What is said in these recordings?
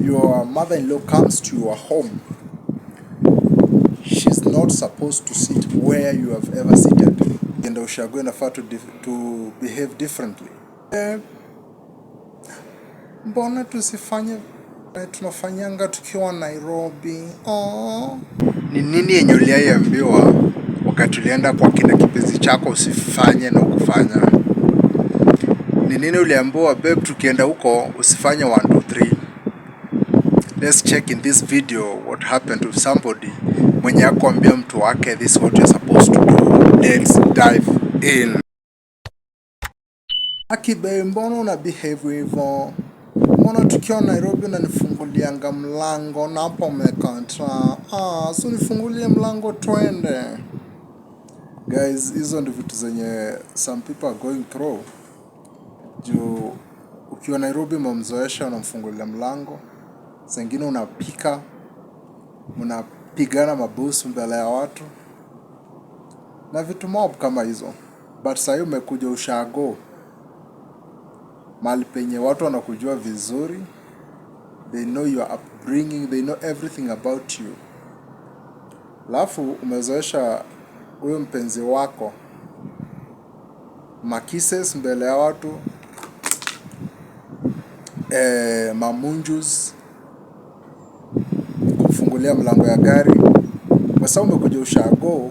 your mother-in-law comes to your home, she's not supposed to sit where you have ever seated. And ushago inafaa to behave differently. Mbona tusifanye tunafanyanga tukiwa Nairobi? Ni nini yenye uliambiwa wakati ulienda kwa kina kipenzi chako usifanye na ukufanya? Ni nini uliambiwa babe tukienda huko usifanye 1 2 3? Let's check in this video what happened to somebody mwenye akwambia mtu wake this is what you're supposed to do. Let's dive in. Akibe, mbona una behave hivyo? Mbona tukiwa Nairobi unanifungulianga mlango na hapo umekata? So nifungulie mlango twende. Guys, hizo ndio vitu zenye some people are going through. Juu ukiwa Nairobi umemzoesha unamfungulia mlango. Zingine unapika, unapigana mabusu mbele ya watu. Na vitu mob kama hizo. But sasa umekuja ushago. Mahali penye watu wanakujua vizuri. They know your upbringing, they know everything about you. Alafu umezoesha huyo mpenzi wako makises mbele ya watu, mamunjus, kufungulia mlango ya gari. Kwa sababu umekuja ushago,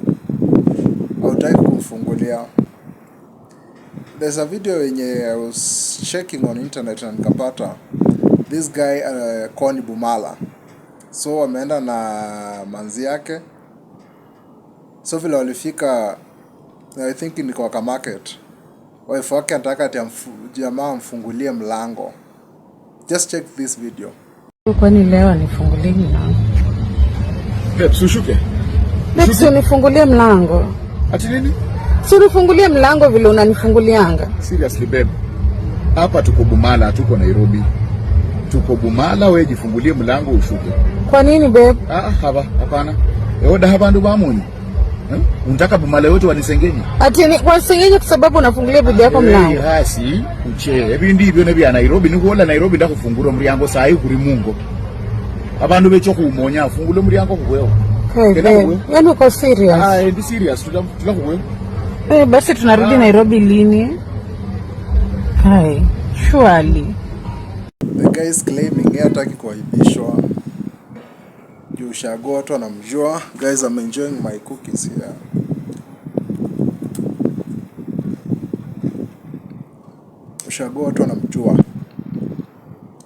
hautaki kumfungulia. There's a video yenye I was checking on internet and nikapata this guy Koni Bumala. So ameenda na manzi yake. So vile walifika, I think ni kwa market. Wife wake anataka ati jamaa amfungulie mlango. Just check this video. Kwani leo nifungulie mlango? Babe, ushuke. Babe, nifungulie mlango. Ati nini? Si unifungulie mlango vile unanifungulianga. Seriously babe. Hapa tuko Bumala, tuko Nairobi. Tuko Bumala, wewe jifungulie mlango ushuke. Kwa nini babe? Hapana. Yoda hapa ndo bamuni. Unataka Bumala wote wanisengenye? Ati ni wasengenye kwa sababu unafungulia bibi yako mlango. Hasi, uche. Ebi ndivyo nabi ya Nairobi, nikuola Nairobi ndakufungura muriango sahi kuri Mungu. Abantu becho kuumonya afungule muriango kuwewe. Yaani uko serious? Ndi serious, tulakuwewe. Basi tunarudi Nairobi lini? Hai, surely. The guy is claiming yeye hataki kuaibishwa. Ushago watu wanamjua. Guys, I'm enjoying my cookies here. Ushago watu wanamjua.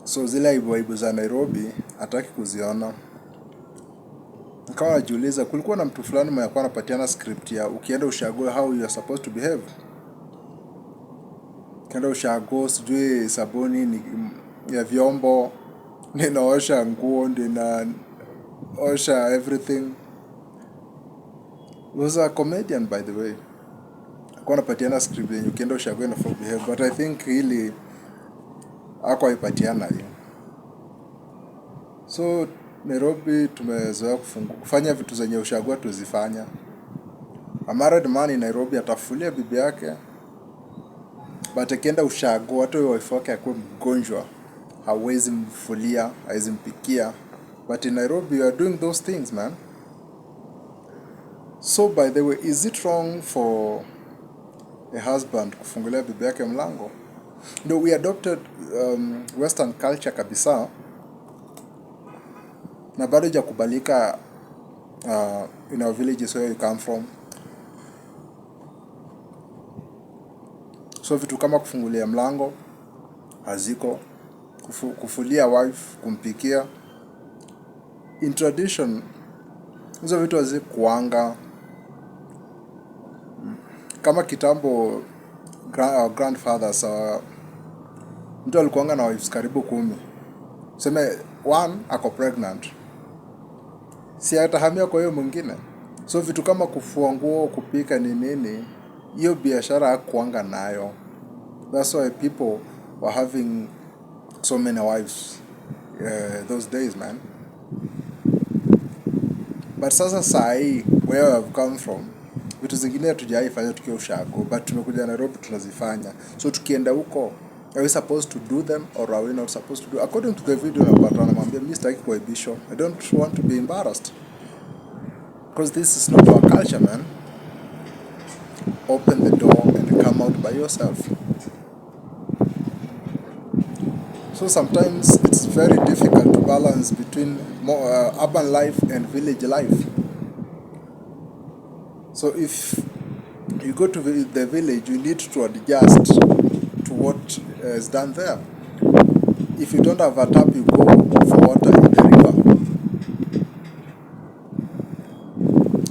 So zile aibu za Nairobi hataki kuziona. Nikawa najiuliza kulikuwa na mtu fulani mwenye alikuwa anapatiana script ya ukienda ushago how you are supposed to behave. Ukienda ushago sijui sabuni ni ya vyombo, ninaosha nguo, osha everything. He was a comedian by the way. Alikuwa anapatiana script yenye ukienda ushago inafaa behave, but I think really hakuipatiana hiyo. So Nairobi tumezoea kufanya vitu zenye ushago tuzifanya. A married man in Nairobi atafulia bibi yake, but akienda ushago watu wife wake akuwe mgonjwa, hawezi mfulia, hawezi mpikia. But in Nairobi you are doing those things, man. So by the way, is it wrong for a husband kufungulia bibi yake mlango? No, we adopted Western culture kabisa. Na bado hajakubalika in our villages where you come from. So vitu kama kufungulia mlango haziko, kufulia wife, kumpikia. In tradition hizo vitu hazikuanga. Kama kitambo grandfathers mtu alikuanga na wives karibu 10. Sema one ako pregnant, si atahamia kwa hiyo mwingine. So vitu kama kufua nguo, kupika ni nini, hiyo biashara hakuanga nayo. That's why people were having so many wives those days, man. But sasa sahi where I've come from, vitu zingine hatujaifanya tukiwa ushago, but tumekuja Nairobi tunazifanya. So tukienda huko Are we supposed to do them or are we not supposed to do? According to the video namwambia mimi sitaki kuaibishwa. I don't want to be embarrassed. Because this is not our culture, man. Open the door and come out by yourself. So sometimes it's very difficult to balance between more urban life and village life. So if you go to the village, you need to adjust to what is done there. If you don't have a tap, you go for water in the river.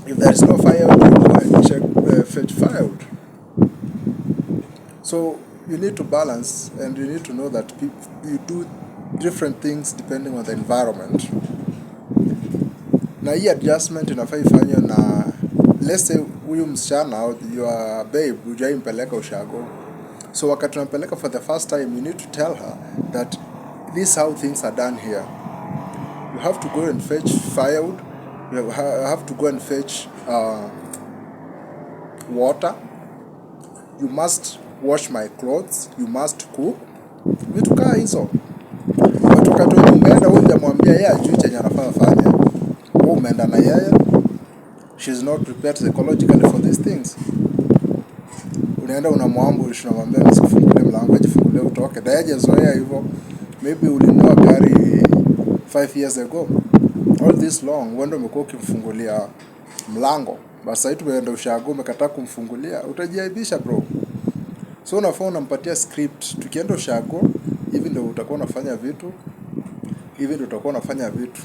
If there is no firewood, you go and fetch firewood. So you need to balance, and you need to know that you do different things depending on the environment. Na hii adjustment inafaa ifanywe na, let's say huyu msichana your babe hujaimpeleka ushago. So wakati unampeleka for the first time, you need to tell her that this is how things are done here. You have to go and fetch firewood. You have to go and fetch water. You must wash my clothes. You must cook. Vitu kaa hizo. But wakati umeenda hujamwambia yeye ajui chenye anafaa fanya, wewe umeenda na yeye, she's not prepared psychologically for these things. Unaenda unamwambush, unamwambia nisikufungulie mlango, ajifungulie utoke. Dayaje zoea hivyo. Maybe ulinunua gari 5 years ago. All this long, wendo umekuwa ukimfungulia mlango. Basi sasa tumeenda ushago umekataa kumfungulia, utajiaibisha bro. So unafaa unampatia script. Tukienda ushago, hivi ndio utakuwa unafanya vitu. Hivi ndio utakuwa unafanya vitu.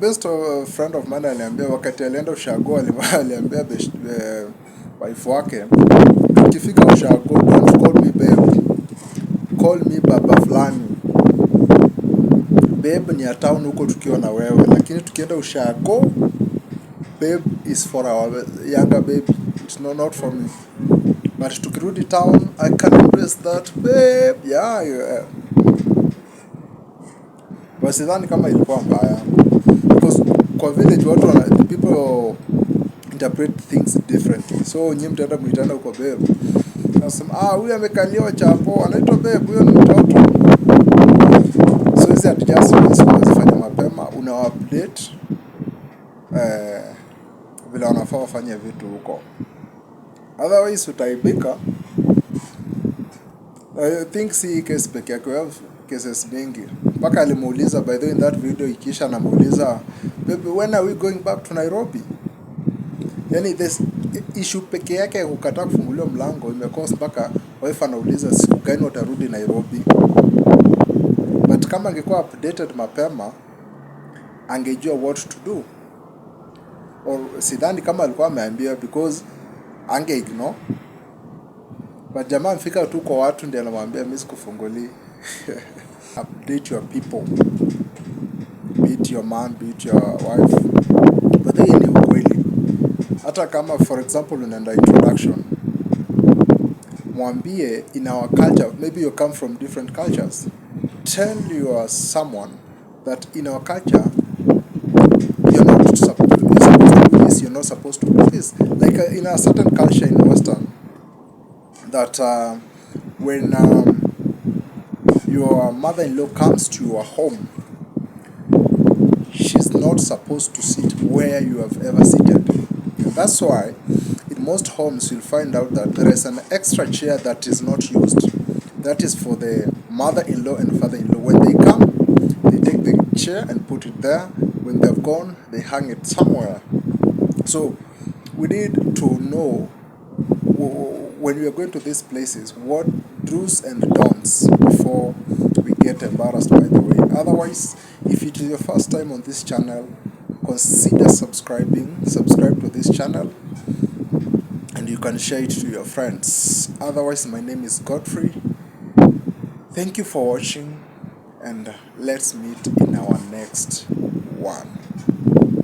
Best friend of mine aliambia wakati alienda ushago, aliambia wife wake, ukifika ushago, don't call me babe. Call me baba fulani. Babe ni ya town huko tukiwa na wewe, lakini tukienda ushago, babe is for our younger babe, it's not for me. But tukirudi town, I can embrace that babe. Yeah. Wasidhani kama ilikuwa mbaya, because kwa village watu people interpret things differently. So nyinyi mtaenda mtana huko babe, nasema huyu amekaliwa chapo, anaitwa babe, huyo ni mtoto. So hizi adjustments unazifanya mapema, una update vile wanafaa wafanye vitu huko, otherwise utaibika. I think si case peke yake, we have cases mingi. Mpaka alimuuliza, by the way, in that video ikisha namuuliza, baby, when are we going back to Nairobi? Yani this issue peke yake kukataa kufunguliwa mlango imekosa mpaka wife anauliza siku gani utarudi Nairobi. But kama angekuwa updated mapema, angejua what to do. Or sidhani kama alikuwa ameambiwa, because ange ignore. But jamaa mfika tu kwa watu ndiye anamwambia mimi sikufunguli. Update your people. Be it your man, be it your wife. But then ni ukweli. Hata kama for example unaenda introduction, mwambie in our culture, maybe you come from different cultures. Tell your someone that in our culture you're not supposed to do this, you're not supposed to do this. Like in a certain culture in Western, that when your mother-in-law comes to your home, she's not supposed to sit where you have ever seated. And that's why in most homes you'll find out that there is an extra chair that is not used. That is for the mother-in-law and father-in-law. When they come, they take the chair and put it there. When they've gone, they hang it somewhere. So we need to know, when we are going to these places, what do's and don'ts before we get embarrassed by the way. Otherwise, if it is your first time on this channel, consider subscribing. Subscribe to this channel and you can share it to your friends. Otherwise, my name is Godfrey. Thank you for watching, and let's meet in our next one.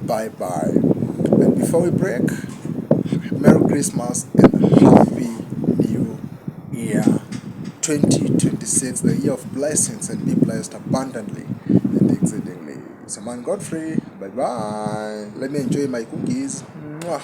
Bye bye. And before we break, Merry Christmas and Happy New Year 2026, the year of blessings, and be blessed abundantly and exceedingly. It's a man Godfrey. Bye bye. Let me enjoy my cookies. Mwah.